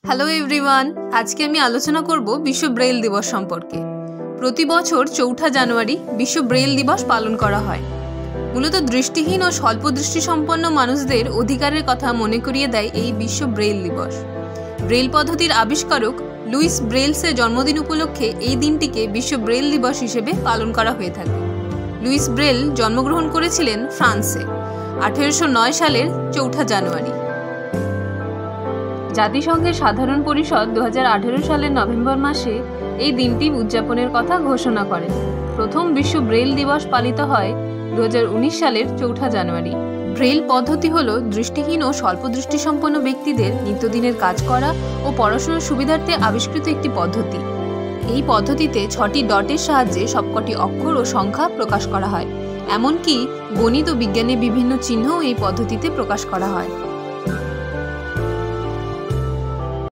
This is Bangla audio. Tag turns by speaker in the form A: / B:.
A: হ্যালো এভরিওয়ান, আজকে আমি আলোচনা করব বিশ্ব ব্রেইল দিবস সম্পর্কে। প্রতি বছর ৪ঠা জানুয়ারি বিশ্ব ব্রেইল দিবস পালন করা হয়। মূলত দৃষ্টিহীন ও স্বল্প দৃষ্টিসম্পন্ন মানুষদের অধিকারের কথা মনে করিয়ে দেয় এই বিশ্ব ব্রেইল দিবস। ব্রেইল পদ্ধতির আবিষ্কারক লুইস ব্রেইলসের জন্মদিন উপলক্ষে এই দিনটিকে বিশ্ব ব্রেইল দিবস হিসেবে পালন করা হয়ে থাকে। লুইস ব্রেইল জন্মগ্রহণ করেছিলেন ফ্রান্সে 1809 সালের ৪ঠা জানুয়ারি। জাতিসংঘের সাধারণ পরিষদ 2018 সালের নভেম্বর মাসে এই দিনটি উদযাপনের কথা ঘোষণা করেন। প্রথম বিশ্ব ব্রেইল দিবস পালিত হয় 2019 সালের ৪ঠা জানুয়ারি। ব্রেইল পদ্ধতি হল দৃষ্টিহীন ও স্বল্প দৃষ্টিসম্পন্ন ব্যক্তিদের নিত্যদিনের কাজ করা ও পড়াশোনার সুবিধার্থে আবিষ্কৃত একটি পদ্ধতি। এই পদ্ধতিতে 6টি ডটের সাহায্যে সবকটি অক্ষর ও সংখ্যা প্রকাশ করা হয়। এমনকি গণিত ও বিজ্ঞানের বিভিন্ন চিহ্নও এই পদ্ধতিতে প্রকাশ করা হয়।